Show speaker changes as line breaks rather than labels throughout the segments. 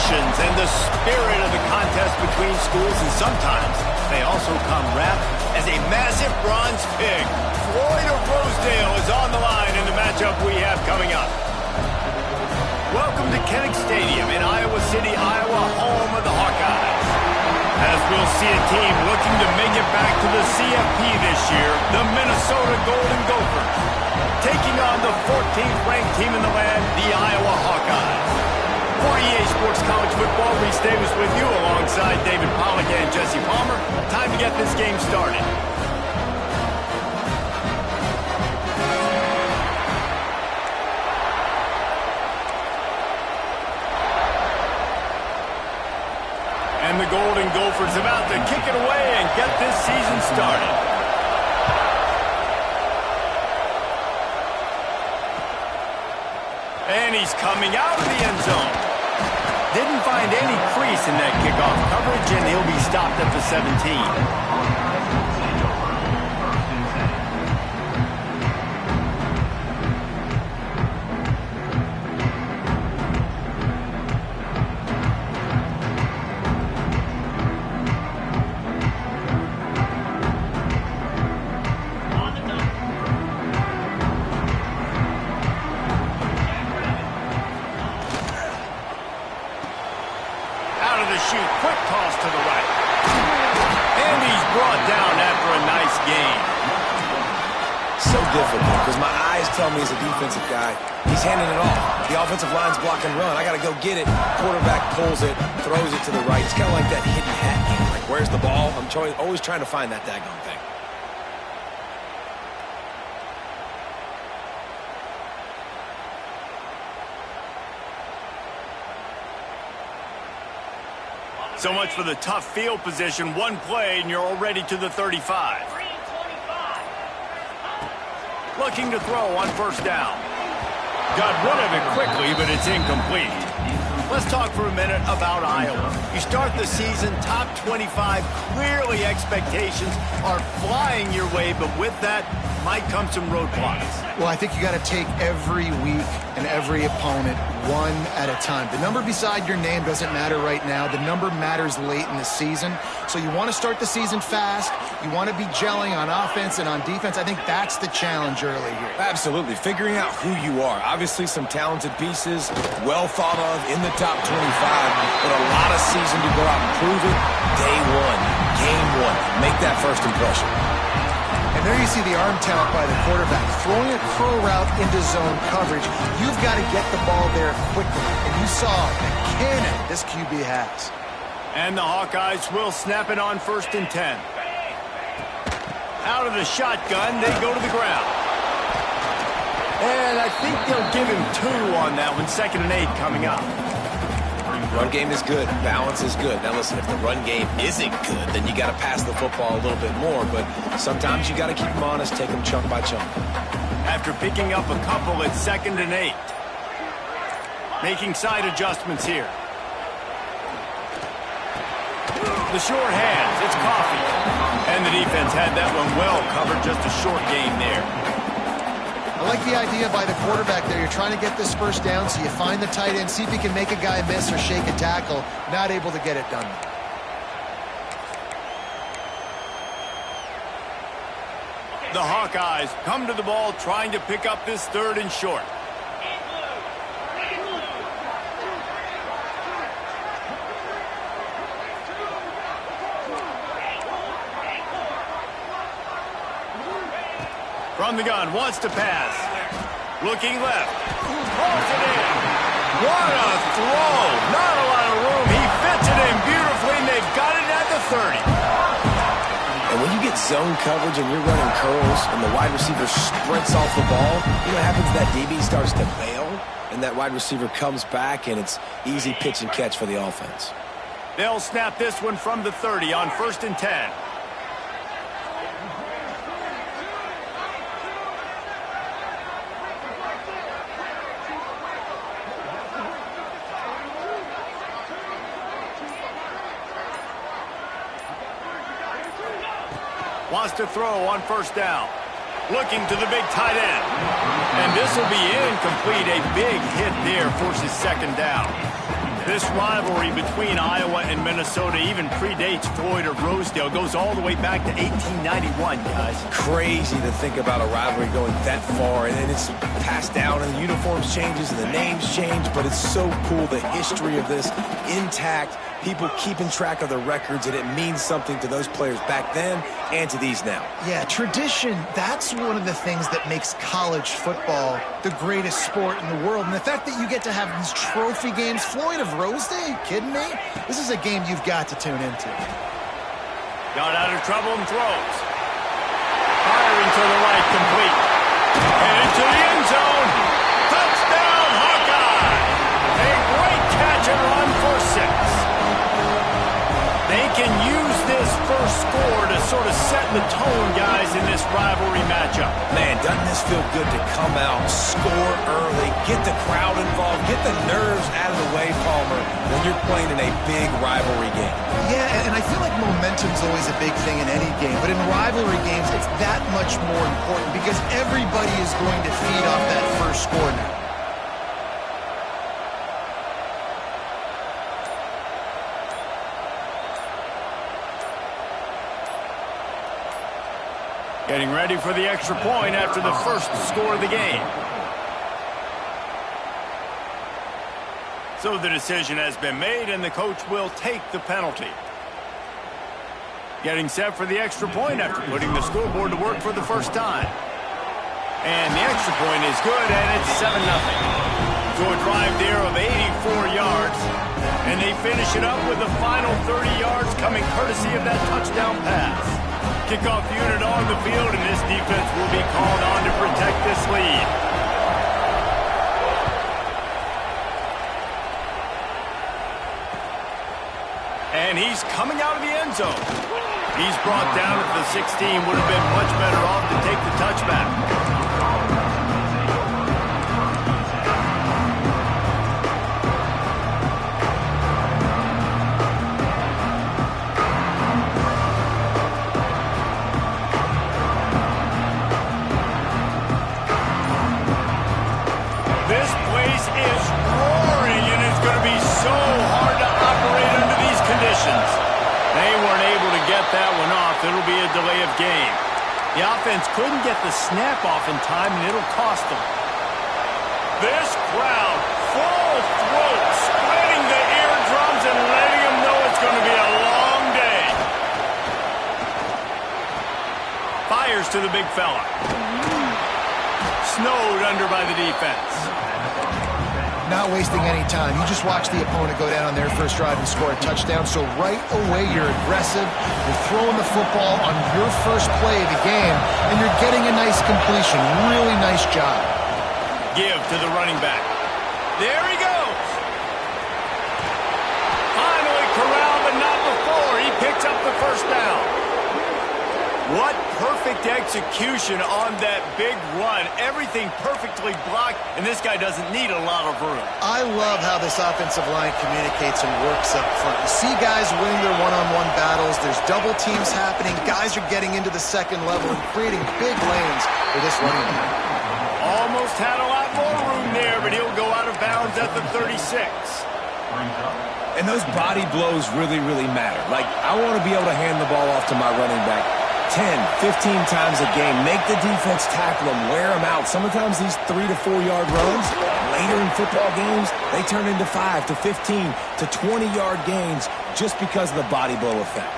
traditions and the spirit of the contest between schools, and sometimes they also come wrapped as a massive bronze pig. Floyd of Rosedale is on the line in the matchup we have coming up. Welcome to Kinnick Stadium in Iowa City, Iowa, home of the Hawkeyes. As we'll see a team looking to make it back to the CFP this year, the Minnesota Golden Gophers, taking on the 14th ranked team in the land, the Iowa Hawkeyes. For EA Sports College Football, Reese Davis with you alongside David Pollack and Jesse Palmer. Time to get this game started. And the Golden Gophers about to kick it away and get this season started. And he's coming out of the end zone. Didn't find any crease in that kickoff coverage, and he'll be stopped at the 17. Quick toss to the right. And he's brought down after a nice gain.
So difficult because my eyes tell me he's a defensive guy. He's handing it off. The offensive line's block and run. I got to go get it. Quarterback pulls it, throws it to the right. It's kind of like that hidden hat game. Like, where's the ball? I'm always trying to find that daggone thing.
So much for the tough field position. One play, and you're already to the 35. Looking to throw on first down. Got rid of it quickly, but it's incomplete. Let's talk for a minute about Iowa. You start the season top 25. Clearly, expectations are flying your way, but with that might come some roadblocks.
Well, I think you got to take every week and every opponent one at a time. The number beside your name doesn't matter right now. The number matters late in the season. So you want to start the season fast. You want to be gelling on offense and on defense. I think that's the challenge early here.
Absolutely. Figuring out who you are. Obviously, some talented pieces, well thought of in the top 25, but a lot of season to go out and prove it. Day one, game one. Make that first impression.
And there you see the arm talent by the quarterback. Throwing a curl route into zone coverage, you've got to get the ball there quickly. And you saw the cannon this QB has.
And the Hawkeyes will snap it on 1st and 10. Out of the shotgun, they go to the ground. And I think they'll give him 2 on that one. 2nd and 8 coming up.
Run game is good. Balance is good. Now listen, if the run game isn't good, then you got to pass the football a little bit more. But sometimes you got to keep them honest, take them chunk by chunk.
After picking up a couple, it's 2nd and 8. Making side adjustments here. The short hands, it's Coffee. And the defense had that one well covered, just a short gain there.
I like the idea by the quarterback there. You're trying to get this first down, so you find the tight end, see if he can make a guy miss or shake a tackle. Not able to get it done.
The Hawkeyes come to the ball trying to pick up this 3rd and short. From the gun, wants to pass. Looking left. Throws it in. What a throw. Not a lot of room. He fits it in beautifully, and they've got it at the 30.
And when you get zone coverage and you're running curls and the wide receiver sprints off the ball, you know what happens? That DB starts to bail, and that wide receiver comes back, and it's easy pitch and catch for the offense.
They'll snap this one from the 30 on 1st and 10. Wants to throw on 1st down. Looking to the big tight end. And this will be incomplete. A big hit there forces 2nd down. This rivalry between Iowa and Minnesota even predates Floyd of Rosedale. Goes all the way back to 1891, guys.
Crazy to think about a rivalry going that far, and then it's passed down, and the uniforms changes, and the names change, but it's so cool, the history of this intact, people keeping track of the records, and it means something to those players back then and to these now.
Yeah, tradition, that's one of the things that makes college football the greatest sport in the world. And the fact that you get to have these trophy games, Floyd of Rosedale, are you kidding me? This is a game you've got to tune into.
Got out of trouble and throws. Firing to the right, complete. And into the end zone. Touchdown, Hawkeye! A great catch and run for 6. They can use this first score to sort of set the tone, guys, in this rivalry matchup.
Man, doesn't this feel good to come out, score early, get the crowd involved, get the nerves out of the way, Palmer, when you're playing in a big rivalry game?
Yeah, and I feel like momentum's always a big thing in any game, but in rivalry games, it's that much more important because everybody is going to feed off that first score now.
Getting ready for the extra point after the first score of the game. So the decision has been made, and the coach will take the penalty. Getting set for the extra point after putting the scoreboard to work for the first time. And the extra point is good, and it's 7-0. So a drive there of 84 yards, and they finish it up with the final 30 yards coming courtesy of that touchdown pass. Kickoff unit on the field, and this defense will be called on to protect this lead. And he's coming out of the end zone. He's brought down at the 16. Would have been much better off to take the touchback. They weren't able to get that one off. It'll be a delay of game. The offense couldn't get the snap off in time, and it'll cost them. This crowd, full throat, splitting the eardrums and letting them know it's going to be a long day. Fires to the big fella. Snowed under by the defense.
Not wasting any time. You just watch the opponent go down on their first drive and score a touchdown. So right away, you're aggressive. You're throwing the football on your first play of the game, and you're getting a nice completion. Really nice job.
Give to the running back. There he goes. Finally corralled, but not before. He picks up the first down. What perfect execution on that big run. Everything perfectly blocked, and this guy doesn't need a lot of room.
I love how this offensive line communicates and works up front. You see guys winning their one-on-one battles. There's double teams happening. Guys are getting into the second level and creating big lanes for this running back.
Almost had a lot more room there, but he'll go out of bounds at the 36.
And those body blows really, really matter. Like, I want to be able to hand the ball off to my running back 10, 15 times a game. Make the defense tackle them, wear them out. Sometimes these 3 to 4 yard runs, later in football games, they turn into 5 to 15 to 20 yard gains just because of the body blow effect.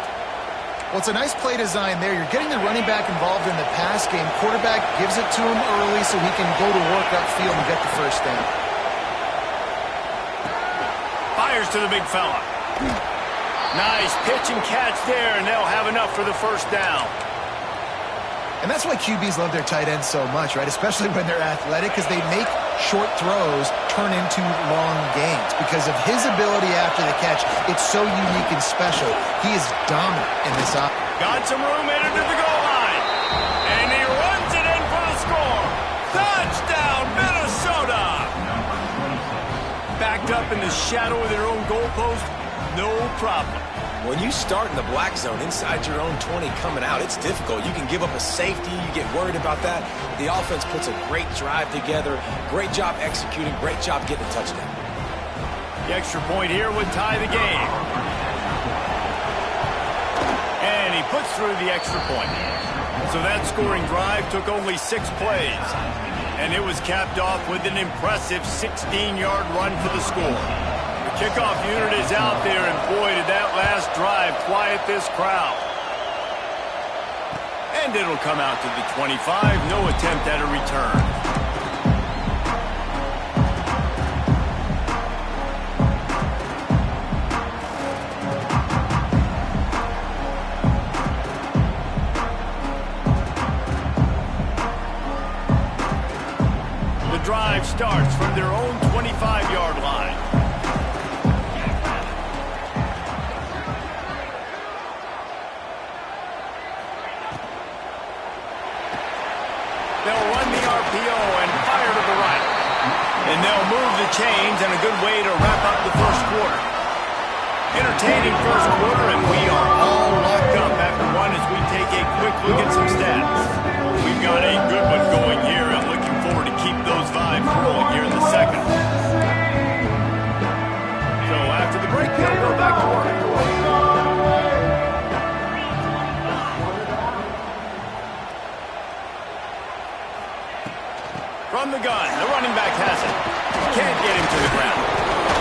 Well, it's a nice play design there. You're getting the running back involved in the pass game. Quarterback gives it to him early so he can go to work upfield and get the first down.
Fires to the big fella. Nice pitch and catch there, and they'll have enough for the first down.
And that's why QBs love their tight ends so much, right? Especially when they're athletic, because they make short throws turn into long gains. Because of his ability after the catch, it's so unique and special. He is dominant in this offense.
Got some room headed to the goal line. And he runs it in for the score. Touchdown, Minnesota! Backed up in the shadow of their own goalpost, no problem.
When you start in the black zone inside your own 20 coming out, it's difficult. You can give up a safety. You get worried about that. The offense puts a great drive together. Great job executing. Great job getting a touchdown.
The extra point here would tie the game. And he puts through the extra point. So that scoring drive took only 6 plays. And it was capped off with an impressive 16-yard run for the score. The kickoff unit is out there, and boy, did that last drive quiet this crowd. And it'll come out to the 25. No attempt at a return. Drive starts from their own 25-yard line. They'll run the RPO and fire to the right. And they'll move the chains, and a good way to wrap up the first quarter. Entertaining first quarter, and we are all locked up after one as we take a quick look at some stats. We've got a good one going here, and looking forward to keep those vibes rolling here in the second. So after the break, they'll go back to work. From the gun, the running back has it. Can't get him to the ground.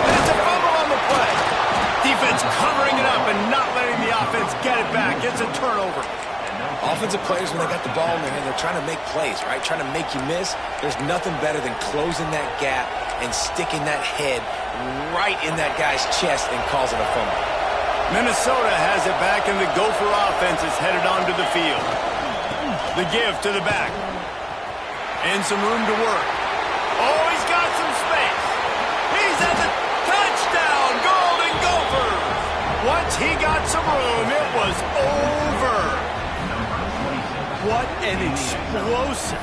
And it's a fumble on the play. Defense covering it up and not letting the offense get it back. It's a turnover.
Offensive players, when they got the ball in their hand, they're trying to make plays, right? Trying to make you miss. There's nothing better than closing that gap and sticking that head right in that guy's chest and causing a fumble.
Minnesota has it back, and the Gopher offense is headed onto the field. The give to the back. And some room to work. Oh, he's got some space. He's at the touchdown. Golden Gophers. Once he got some room, it was over. What an explosive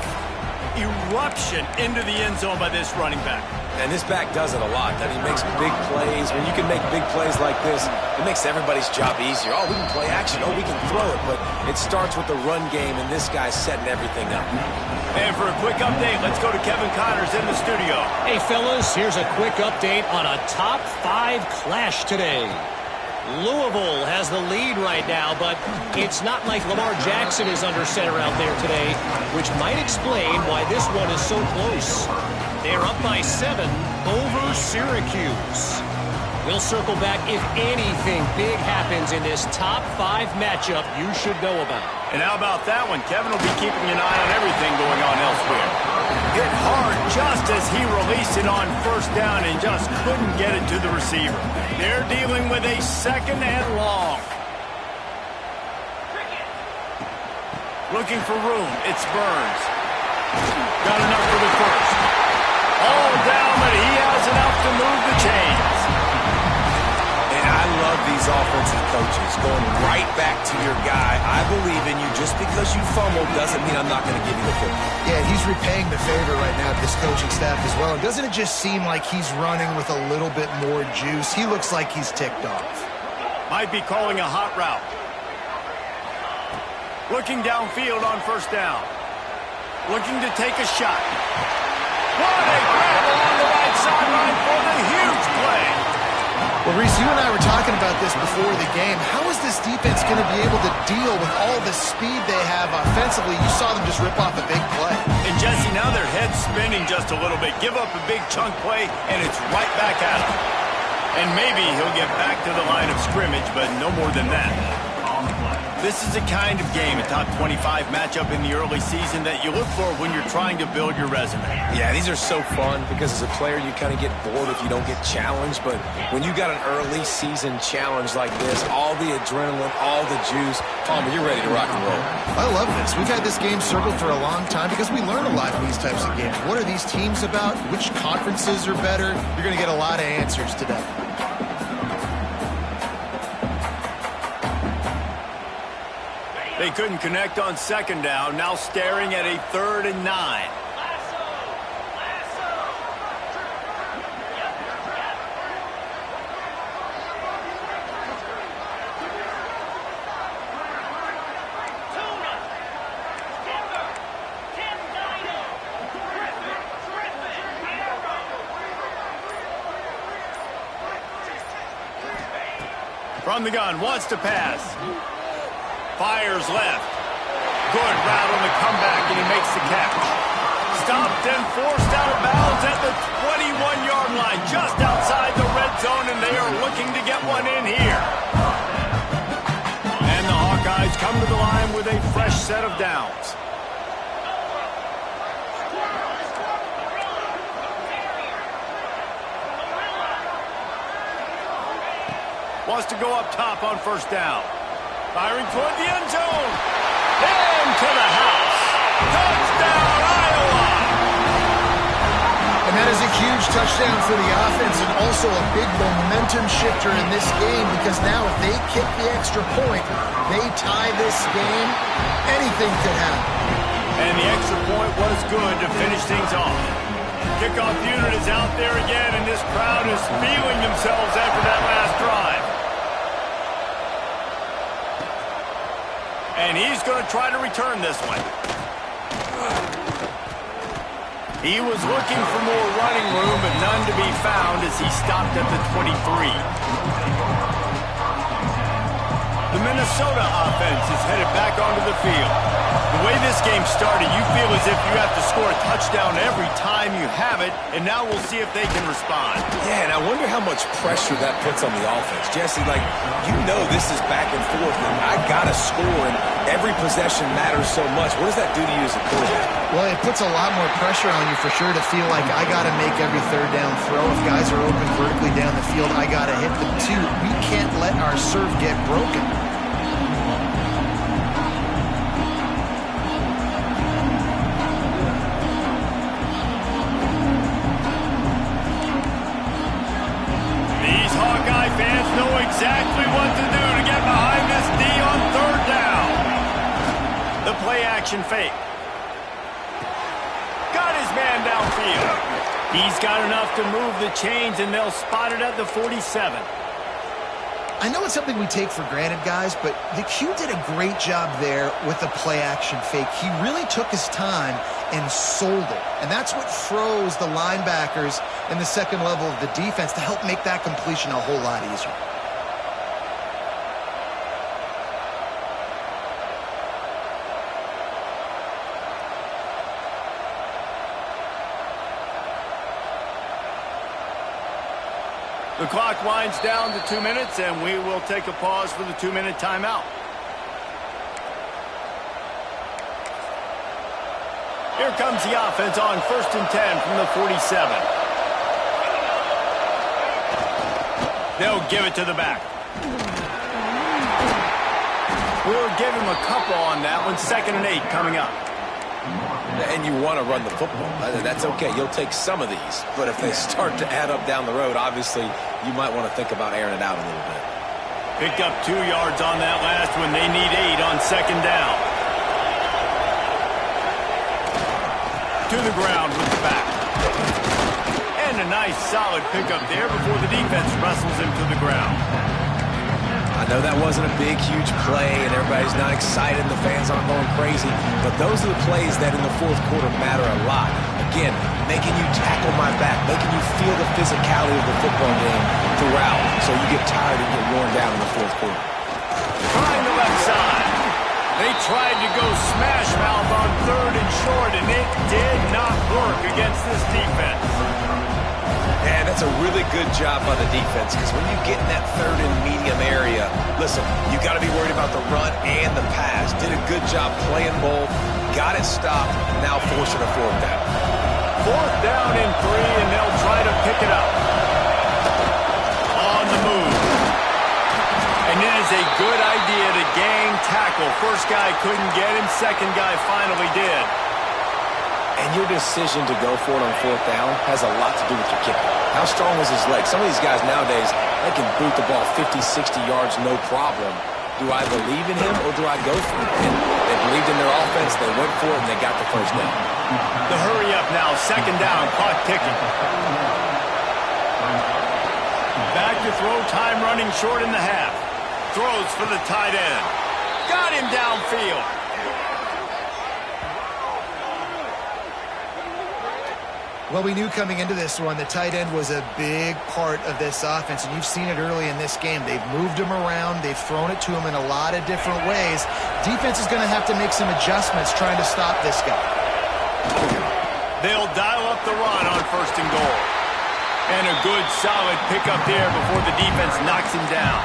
eruption into the end zone by this running back.
And this back does it a lot. That he makes big plays. When you can make big plays like this, it makes everybody's job easier. Oh, we can play action. Oh, we can throw it. But it starts with the run game, and this guy's setting everything up.
And for a quick update, let's go to Kevin Connors in the studio.
Hey, fellas, here's a quick update on a top 5 clash today. Louisville has the lead right now, but it's not like Lamar Jackson is under center out there today, which might explain why this one is so close. They're up by 7 over Syracuse. We'll circle back if anything big happens in this top 5 matchup you should know about.
And how about that one? Kevin will be keeping an eye on everything going on elsewhere. Hit hard just as he released it on first down and just couldn't get it to the receiver. They're dealing with a 2nd and long. Looking for room. It's Burns. Got enough for the first. All down, but he has enough to move the chains.
And I love these offensive coaches going right back to your guy. I believe in you. Just because you fumbled doesn't mean I'm not going to give you the football.
Yeah, he's repaying the favor right now to this coaching staff as well. And doesn't it just seem like he's running with a little bit more juice? He looks like he's ticked off.
Might be calling a hot route. Looking downfield on first down. Looking to take a shot. What a grab along the right sideline for the huge play.
Well, Reese, you and I were talking about this before the game. How is this defense going to be able to deal with all the speed they have offensively? You saw them just rip off a big play.
And Jesse, now their head's spinning just a little bit. Give up a big chunk play, and it's right back at him. And maybe he'll get back to the line of scrimmage, but no more than that. This is the kind of game, a top 25 matchup in the early season that you look for when you're trying to build your resume.
Yeah, these are so fun because as a player you kind of get bored if you don't get challenged. But when you got an early season challenge like this, all the adrenaline, all the juice, Palmer, you're ready to rock and roll.
I love this. We've had this game circled for a long time because we learn a lot from these types of games. What are these teams about? Which conferences are better? You're going to get a lot of answers today.
They couldn't connect on 2nd down, now staring at a 3rd and 9. From the gun, wants to pass. Fires left. Good route on the comeback, and he makes the catch. Stopped and forced out of bounds at the 21-yard line, just outside the red zone, and they are looking to get one in here. And the Hawkeyes come to the line with a fresh set of downs. Wants to go up top on first down. Firing toward the end zone. And to the house. Touchdown, Iowa!
And that is a huge touchdown for the offense and also a big momentum shifter in this game because now if they kick the extra point, they tie this game, anything could happen.
And the extra point was good to finish things off. Kickoff unit is out there again, and this crowd is feeling themselves after that last drive. And he's going to try to return this one. He was looking for more running room, but none to be found as he stopped at the 23. The Minnesota offense is headed back onto the field. The way this game started, you feel as if you have to score a touchdown every time you have it, and now we'll see if they can respond.
Yeah, and I wonder how much pressure that puts on the offense. Jesse, like, you know this is back and forth, and I got to score, and every possession matters so much. What does that do to you as a quarterback?
Well, it puts a lot more pressure on you for sure to feel like I got to make every third down throw. If guys are open vertically down the field, I got to hit them too. We can't let our serve get broken.
Fans know exactly what to do to get behind this D on third down. The play-action fake. Got his man downfield. He's got enough to move the chains, and they'll spot it at the 47.
I know it's something we take for granted, guys, but the Q did a great job there with the play-action fake. He really took his time and sold it. And that's what froze the linebackers in the second level of the defense to help make that completion a whole lot easier.
The clock winds down to 2 minutes, and we will take a pause for the 2-minute timeout. Here comes the offense on 1st and 10 from the 47. They'll give it to the back. We'll give him a couple on that one. 2nd and 8 coming up.
And you want to run the football. That's okay. You'll take some of these. But if they start to add up down the road, obviously, you might want to think about airing it out a little bit.
Picked up 2 yards on that last one. They need 8 on 2nd down. To the ground with the back. And a nice solid pickup there before the defense wrestles him to the ground.
I know that wasn't a big, huge play, and everybody's not excited, and the fans aren't going crazy, but those are the plays that in the fourth quarter matter a lot. Again, making you tackle my back, making you feel the physicality of the football game throughout, so you get tired and get worn down in the fourth quarter.
Trying the left side. They tried to go smash mouth on 3rd and short, and it did not work against this defense.
And that's a really good job by the defense, because when you get in that 3rd and medium area, listen, you got to be worried about the run and the pass. Did a good job playing both, got it stopped, now forcing a 4th down.
4th down and 3, and they'll try to pick it up. On the move. And it is a good idea to gang tackle. First guy couldn't get him, second guy finally did.
And your decision to go for it on 4th down has a lot to do with your kicker. How strong was his leg? Some of these guys nowadays, they can boot the ball 50, 60 yards, no problem. Do I believe in him or do I go for it? And they believed in their offense, they went for it, and they got the first down.
The hurry up now, 2nd down, clock ticking. Back to throw, time running short in the half. Throws for the tight end. Got him downfield.
Well, we knew coming into this one the tight end was a big part of this offense, and you've seen it early in this game. They've moved him around. They've thrown it to him in a lot of different ways. Defense is going to have to make some adjustments trying to stop this guy.
They'll dial up the run on 1st and goal. And a good, solid pickup there before the defense knocks him down.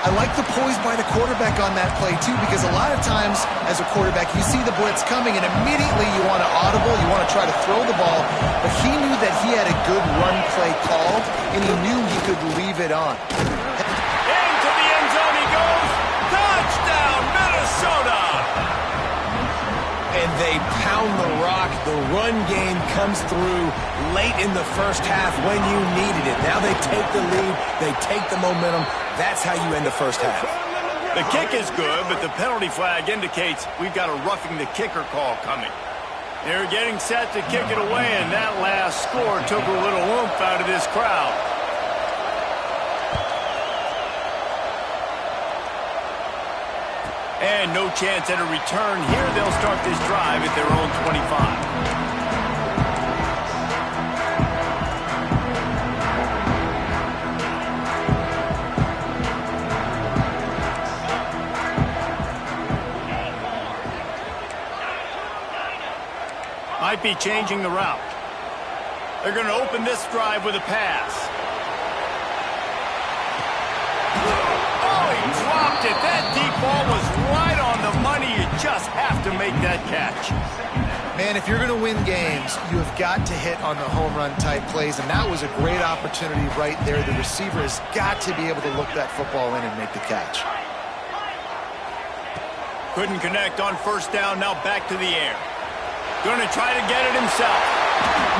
I like the poise by the quarterback on that play, too, because a lot of times as a quarterback, you see the blitz coming, and immediately you want to audible, you want to try to throw the ball, but he knew that he had a good run play called, and he knew he could leave it on.
Into the end zone he goes. Touchdown, Minnesota!
And they pound the rock. The run game comes through late in the first half when you needed it. Now they take the lead. They take the momentum. That's how you end the first half.
The kick is good, but the penalty flag indicates we've got a roughing the kicker call coming. They're getting set to kick it away, and that last score took a little oomph out of this crowd. And no chance at a return here. They'll start this drive at their own 25. Might be changing the route. They're going to open this drive with a pass. Oh, he dropped it. That deep ball was right on the money. You just have to make that catch.
Man, if you're going to win games, you have got to hit on the home run type plays, and that was a great opportunity right there. The receiver has got to be able to look that football in and make the catch.
Couldn't connect on 1st down. Now back to the air. Going to try to get it himself.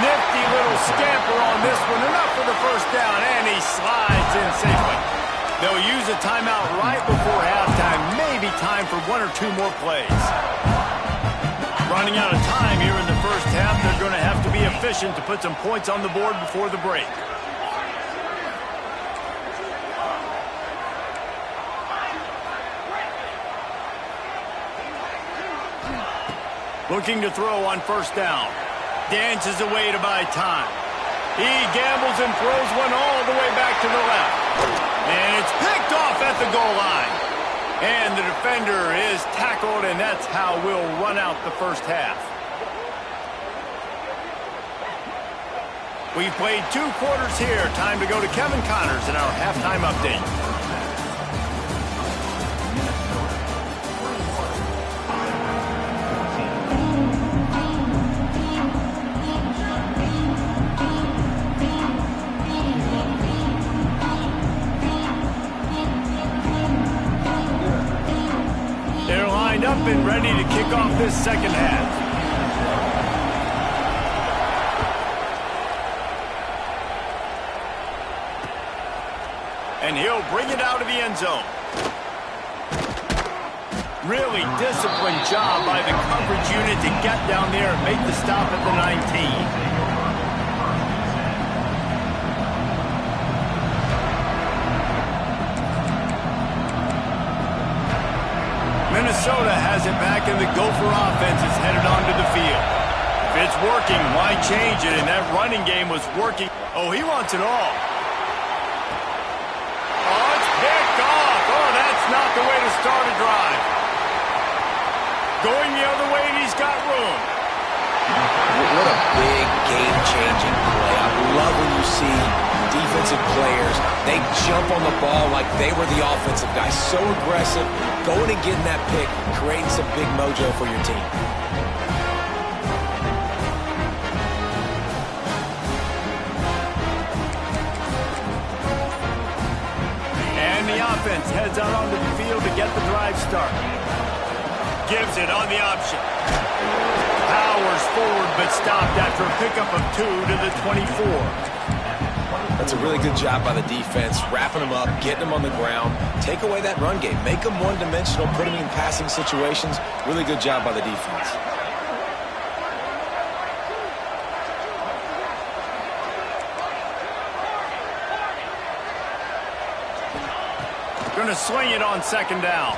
Nifty little scamper on this one. Enough for the 1st down, and he slides in safely. They'll use a timeout right before halftime. Maybe time for 1 or 2 more plays. Running out of time here in the first half. They're going to have to be efficient to put some points on the board before the break. Looking to throw on 1st down. Dances away to buy time. He gambles and throws one all the way back to the left. And it's picked off at the goal line. And the defender is tackled, and that's how we'll run out the first half. We've played 2 quarters here. Time to go to Kevin Connors in our halftime update. Up and ready to kick off this second half. And he'll bring it out of the end zone. Really disciplined job by the coverage unit to get down there and make the stop at the 19. Minnesota has it back, and the Gopher offense is headed onto the field. If it's working, why change it? And that running game was working. Oh, he wants it all. Oh, it's picked off. Oh, that's not the way to start a drive. Going the other way, and he's got room.
What a big game-changing play. I love when you see defensive players, they jump on the ball like they were the offensive guys. So aggressive, going and getting that pick, creating some big mojo for your team.
And the offense heads out onto the field to get the drive started. Gives it on the option. Powers forward, but stopped after a pickup of 2 to the 24.
That's a really good job by the defense, wrapping them up, getting them on the ground. Take away that run game. Make them one-dimensional, put them in passing situations. Really good job by the defense.
Going to swing it on 2nd down.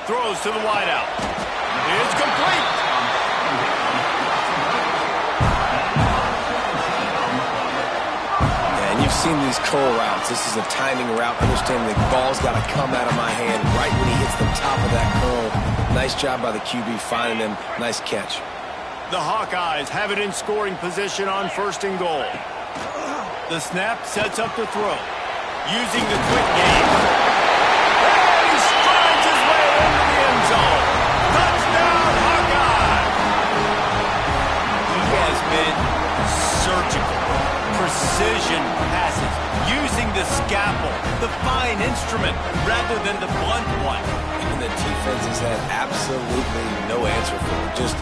Throws to the wideout. It's complete.
seen these curl routes. This is a timing route, understanding the ball's got to come out of my hand right when he hits the top of that curl. Nice job by the QB finding him. Nice catch.
The Hawkeyes have it in scoring position on 1st and goal. The snap sets up the throw. Using the quick game. And he strides his way into the end zone. Touchdown, Hawkeye! He has been surgical. Precision passes. Using the scalpel, the fine instrument, rather than the blunt one.
And the defense has had absolutely no answer for him. Just,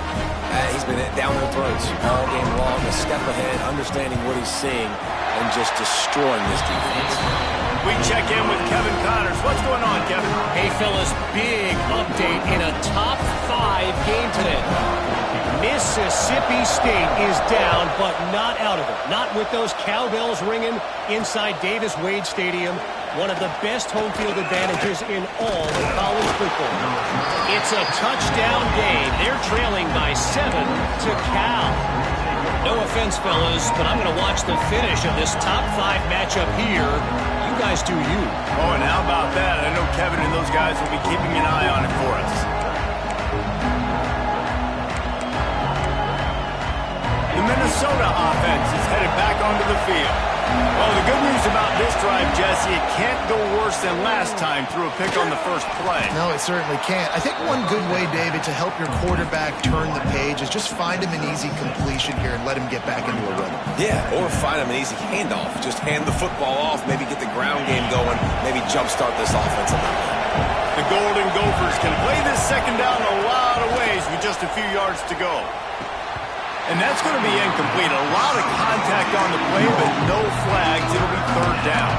he's been down their throats all game long, a step ahead, understanding what he's seeing, and just destroying this defense.
We check in with Kevin Connors. What's going on, Kevin?
Hey, fellas, big update in a top 5 game today. Mississippi State is down, but not out of it. Not with those cowbells ringing inside Davis-Wade Stadium, one of the best home field advantages in all of college football. It's a touchdown game. They're trailing by 7 to Cal. No offense, fellas, but I'm going to watch the finish of this top 5 matchup here. You guys do you.
Oh, and how about that? I know Kevin and those guys will be keeping an eye on it for us. The Minnesota offense is headed back onto the field. Well, the good news about this drive, Jesse, it can't go worse than last time through a pick on the first play.
No, it certainly can't. I think one good way, David, to help your quarterback turn the page is just find him an easy completion here and let him get back into a rhythm.
Yeah, or find him an easy handoff. Just hand the football off, maybe get the ground game going, maybe jumpstart this offense a little bit.
The Golden Gophers can play this second down a lot of ways with just a few yards to go. And that's going to be incomplete. A lot of contact on the play, but no flags. It'll be 3rd down.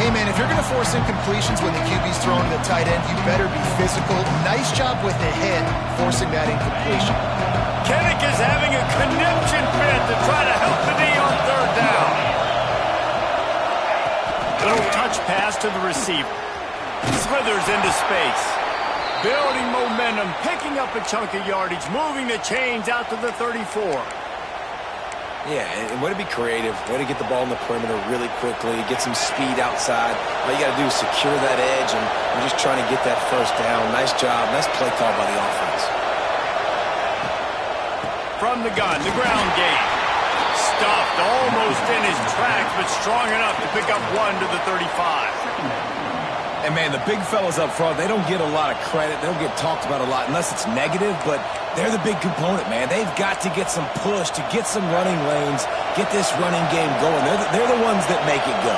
Hey, man, if you're going to force incompletions when the QB's throwing the tight end, you better be physical. Nice job with the hit, forcing that incompletion.
Kinnick is having a conniption fit to try to help the D on 3rd down. Little touch pass to the receiver. Slithers into space. Building momentum, picking up a chunk of yardage, moving the chains out to the 34.
Yeah, and way to be creative, way to get the ball in the perimeter really quickly, get some speed outside. All you got to do is secure that edge, and we're just trying to get that 1st down. Nice job, nice play call by the offense.
From the gun, the ground game. Stuffed almost in his tracks, but strong enough to pick up 1 to the 35.
And, man, the big fellas up front, they don't get a lot of credit. They don't get talked about a lot unless it's negative, but they're the big component, man. They've got to get some push, to get some running lanes, get this running game going. They're the ones that make it go.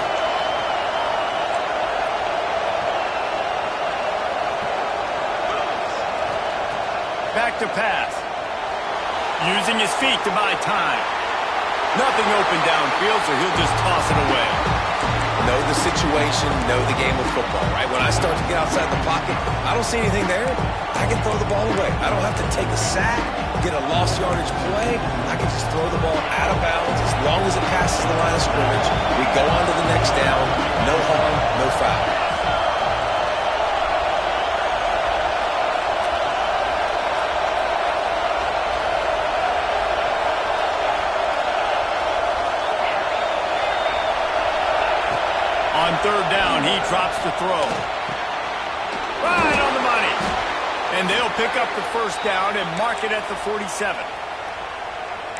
Back to pass. Using his feet to buy time. Nothing open downfield, so he'll just toss it away.
Know the situation, know the game of football, right? When I start to get outside the pocket, I don't see anything there, I can throw the ball away. I don't have to take a sack, get a lost yardage play. I can just throw the ball out of bounds as long as it passes the line of scrimmage. We go on to the next down, no harm, no foul.
On 3rd down, he drops the throw. Right on the money. And they'll pick up the 1st down and mark it at the 47.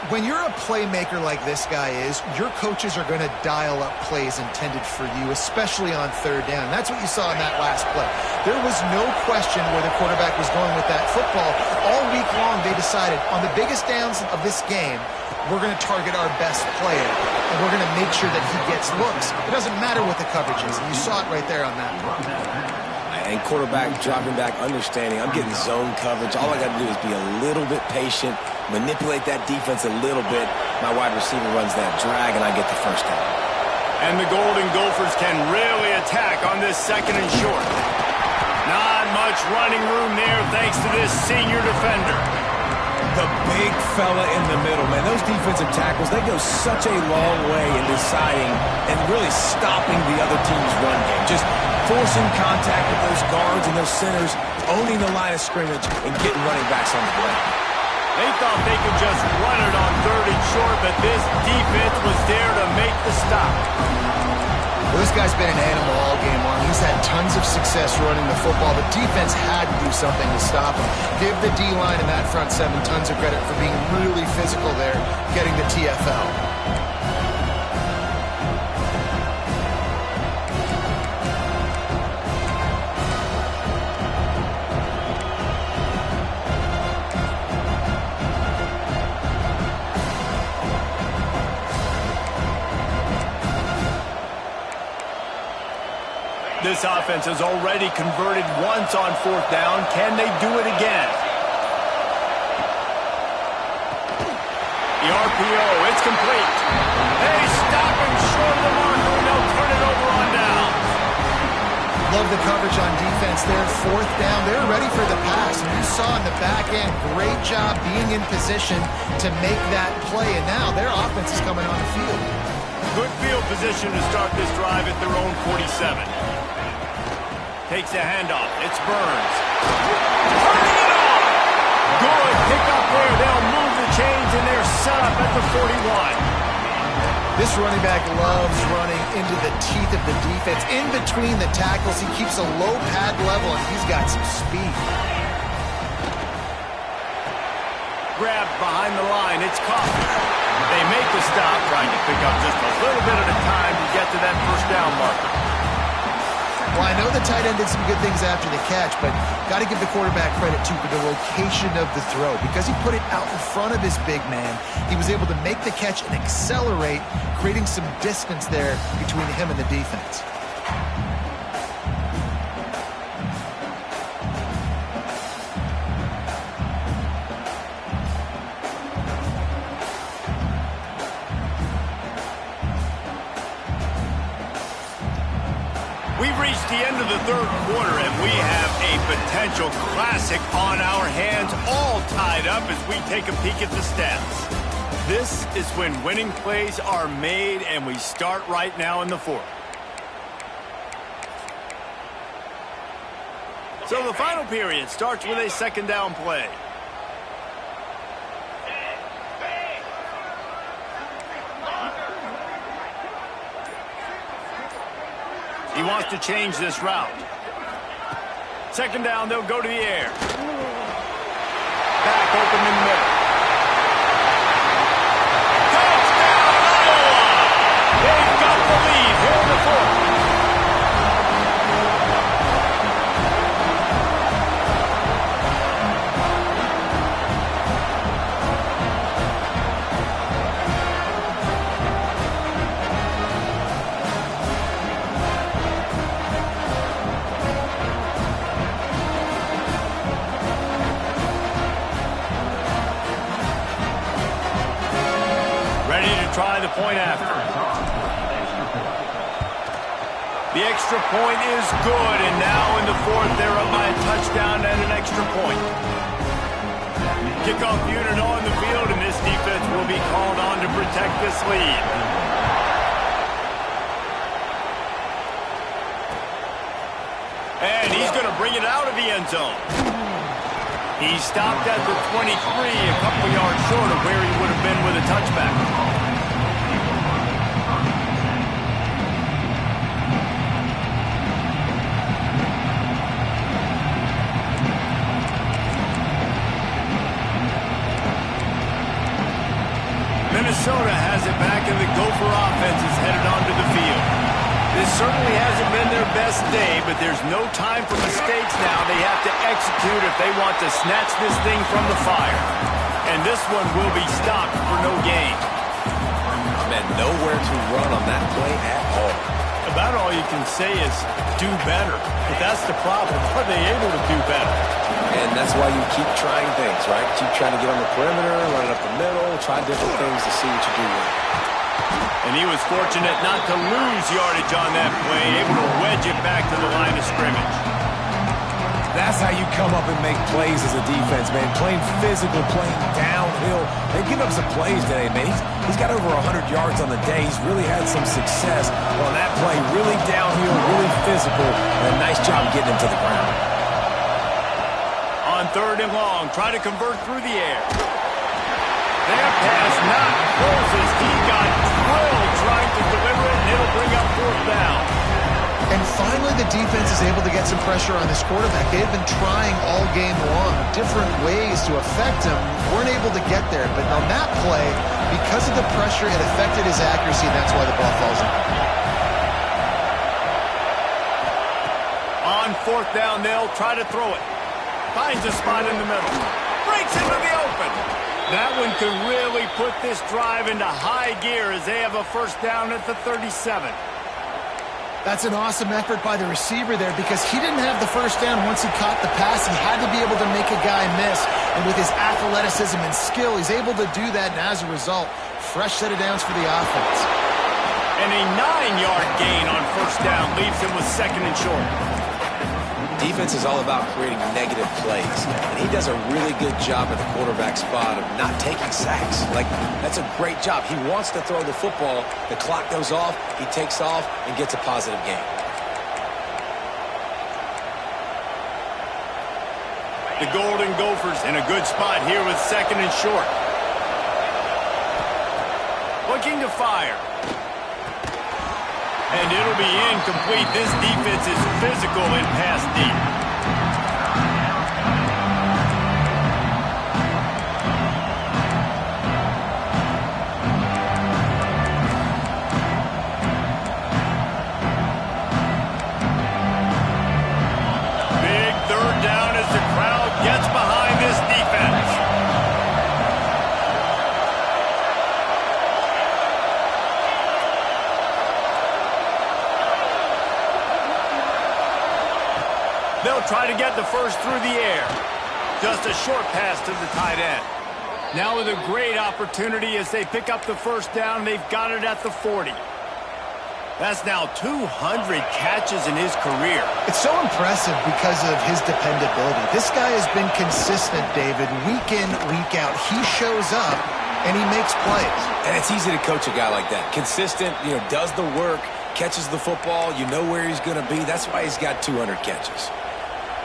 When you're a playmaker like this guy is, your coaches are going to dial up plays intended for you, especially on 3rd down. That's what you saw in that last play. There was no question where the quarterback was going with that football. All week long, they decided on the biggest downs of this game, we're going to target our best player, and we're going to make sure that he gets looks. It doesn't matter what the coverage is, and you saw it right there on that one.
And quarterback dropping back, understanding, I'm getting zone coverage. All I got to do is be a little bit patient, manipulate that defense a little bit. My wide receiver runs that drag, and I get the 1st down.
And the Golden Gophers can really attack on this 2nd and short. Not much running room there thanks to this senior defender.
The big fella in the middle, man. Those defensive tackles, they go such a long way in deciding and really stopping the other team's run game. Just forcing contact with those guards and those centers, owning the line of scrimmage, and getting running backs on the ground.
They thought they could just run it on 3rd and short, but this defense was there to make the stop.
Well, this guy's been an animal all game long. He's had tons of success running the football. The defense had to do something to stop him. Give the D-line and that front seven tons of credit for being really physical there, getting the TFL.
This offense has already converted once on 4th down. Can they do it again? The RPO, it's complete. They stop him short of the marker, and they'll turn it over on down.
Love the coverage on defense there. 4th down, they're ready for the pass. And you saw in the back end, great job being in position to make that play. And now their offense is coming on the field.
Good field position to start this drive at their own 47. Takes a handoff. It's Burns. Turning it on! Good pickup there. They'll move the chains, and they're set up at the 41.
This running back loves running into the teeth of the defense. In between the tackles, he keeps a low pad level, and he's got some speed.
Grabbed behind the line. It's caught. They make the stop, trying to pick up just a little bit at a time to get to that 1st down marker.
Well, I know the tight end did some good things after the catch, but got to give the quarterback credit, too, for the location of the throw. Because he put it out in front of his big man, he was able to make the catch and accelerate, creating some distance there between him and the defense.
We've reached the end of the 3rd quarter, and we have a potential classic on our hands, all tied up as we take a peek at the stats. This is when winning plays are made, and we start right now in the 4th. So the final period starts with a 2nd down play. He wants to change this route. 2nd down, they'll go to the air. Back open in the middle. Touchdown, Iowa! They've got the lead here in the 4th. Try the point after. The extra point is good, and now in the 4th, they're up by a touchdown and an extra point. Kickoff unit on the field, and this defense will be called on to protect this lead. And he's going to bring it out of the end zone. He stopped at the 23, a couple yards short of where he would have been with a touchback. Minnesota has it back, and the Gopher offense is headed onto the field. This certainly hasn't been their best day, but there's no time for mistakes now. They have to execute if they want to snatch this thing from the fire. And this one will be stopped for no gain.
Man, nowhere to run on that play at all.
About all you can say is do better. But that's the problem. Are they able to do better?
And that's why you keep trying things, right? Keep trying to get on the perimeter, run it up the middle, try different things to see what you do with it.
And he was fortunate not to lose yardage on that play, able to wedge it back to the line of scrimmage.
That's how you come up and make plays as a defense, man. Playing physical, playing downhill. They give up some plays today, man. He's got over 100 yards on the day. He's really had some success on that play. Really downhill, really physical, and a nice job getting him to the ground.
On 3rd and long, try to convert through the air. Their pass not closes. He got drilled trying to deliver it, and it'll bring up fourth down.
And finally, the defense is able to get some pressure on this quarterback. They've been trying all game long different ways to affect him. Weren't able to get there. But on that play, because of the pressure, it affected his accuracy, and that's why the ball falls in.
On fourth down, they'll try to throw it. Finds a spot in the middle. Breaks into the open. That one could really put this drive into high gear as they have a first down at the 37.
That's an awesome effort by the receiver there because he didn't have the first down once he caught the pass. He had to be able to make a guy miss. And with his athleticism and skill, he's able to do that. And as a result, fresh set of downs for the offense.
And a 9-yard gain on first down leaves him with second and short.
Defense is all about creating negative plays, and he does a really good job at the quarterback spot of not taking sacks. Like, that's a great job. He wants to throw the football. The clock goes off, he takes off, and gets a positive gain.
The Golden Gophers in a good spot here with second and short. Looking to fire. And it'll be incomplete. This defense is physical and pass deep. Big third down as the crowd gets behind this defense. They'll try to get the first through the air. Just a short pass to the tight end. Now with a great opportunity as they pick up the first down. They've got it at the 40. That's now 200 catches in his career.
It's so impressive because of his dependability. This guy has been consistent, David, week in, week out. He shows up, and he makes plays.
And it's easy to coach a guy like that. Consistent, does the work, catches the football, you know where he's going to be. That's why he's got 200 catches.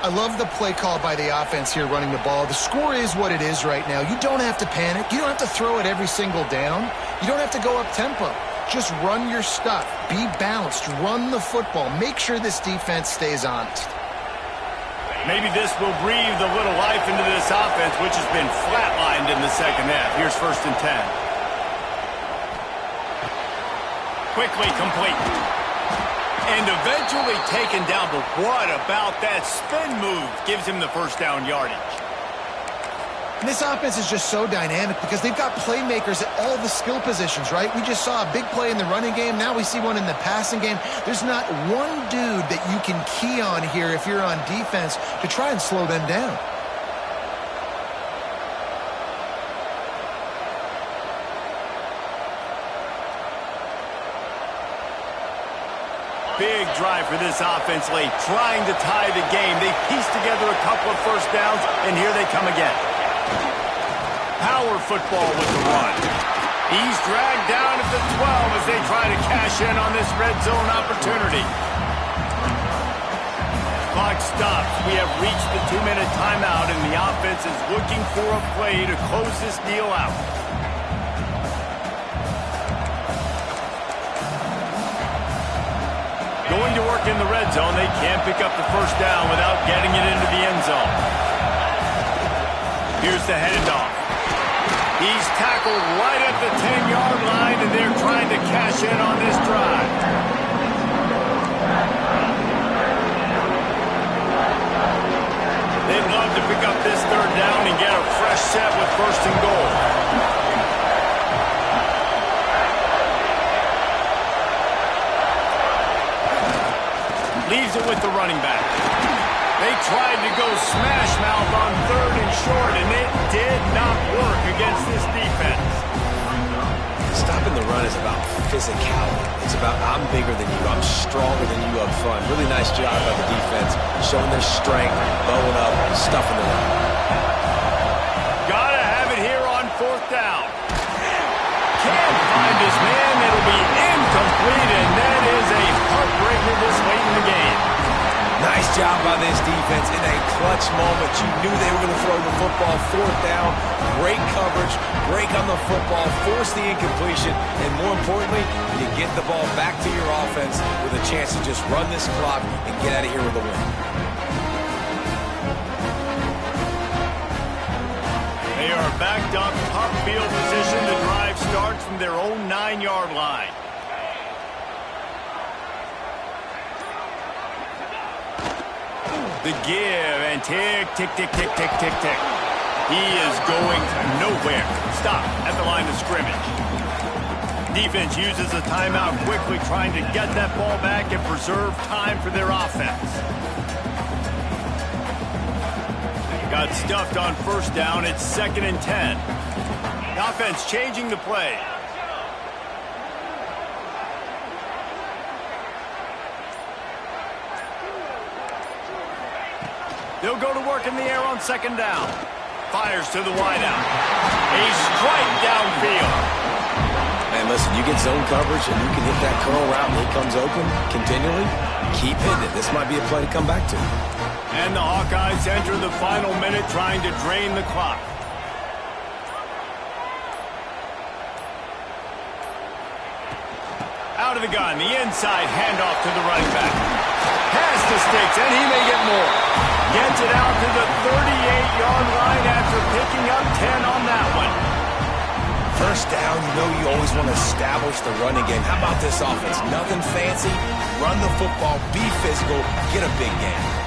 I love the play call by the offense here running the ball. The score is what it is right now. You don't have to panic. You don't have to throw it every single down. You don't have to go up tempo. Just run your stuff. Be balanced. Run the football. Make sure this defense stays honest.
Maybe this will breathe a little life into this offense, which has been flatlined in the second half. Here's first and 10. Quickly complete. And eventually taken down, but what about that spin move? Gives him the first down yardage.
And this offense is just so dynamic because they've got playmakers at all the skill positions, right? We just saw a big play in the running game. Now we see one in the passing game. There's not one dude that you can key on here if you're on defense to try and slow them down.
Big drive for this offense late, trying to tie the game. They pieced together a couple of first downs, and here they come again. Power football with the run. He's dragged down at the 12 as they try to cash in on this red zone opportunity. Clock stops. We have reached the 2-minute timeout, and the offense is looking for a play to close this deal out. Going to work in the red zone. They can't pick up the first down without getting it into the end zone. Here's the handoff. He's tackled right at the 10-yard line, and they're trying to cash in on this drive. They'd love to pick up this third down and get a fresh set with first and goal. Leaves it with the running back. They tried to go smash mouth on third and short, and it did not work against this defense.
Stopping the run is about physicality. It's about I'm bigger than you, I'm stronger than you up front. Really nice job by the defense, showing their strength, bowing up, and stuffing the run.
Gotta have it here on fourth down. Can't find his man. It'll be incomplete, and that is a heartbreaker this late in the game.
Nice job by this defense in a clutch moment. You knew they were going to throw the football. Fourth down, great coverage, break on the football, force the incompletion, and more importantly, you get the ball back to your offense with a chance to just run this clock and get out of here with a win.
They are backed up, top field position. The drive starts from their own 9-yard line. The give, and tick, tick, tick, tick, tick, tick, tick. He is going nowhere. Stop at the line of scrimmage. Defense uses a timeout quickly, trying to get that ball back and preserve time for their offense. Got stuffed on first down. It's 2nd and 10. The offense changing the play. They'll go to work in the air on 2nd down. Fires to the wideout. A strike downfield.
Man, listen, you get zone coverage and you can hit that curl route and it comes open continually. Keep hitting it. This might be a play to come back to.
And the Hawkeyes enter the final minute trying to drain the clock. Out of the gun, the inside handoff to the running back. Past the sticks, and he may get more. Gets it out to the 38-yard line after picking up 10 on that one.
First down, you know you always want to establish the running game. How about this offense? Nothing fancy. Run the football, be physical, get a big gain.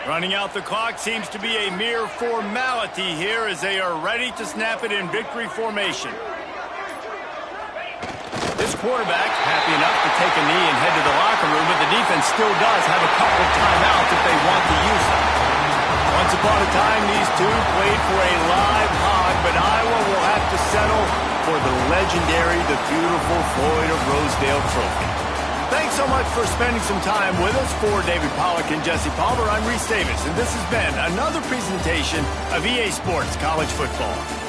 Running out the clock seems to be a mere formality here as they are ready to snap it in victory formation. This quarterback happy enough to take a knee and head to the locker room, but the defense still does have a couple of timeouts if they want to use them. Once upon a time, these two played for a live hog, but Iowa will have to settle for the legendary, the beautiful Floyd of Rosedale trophy. Thanks so much for spending some time with us. For David Pollack and Jesse Palmer, I'm Reese Davis, and this has been another presentation of EA Sports College Football.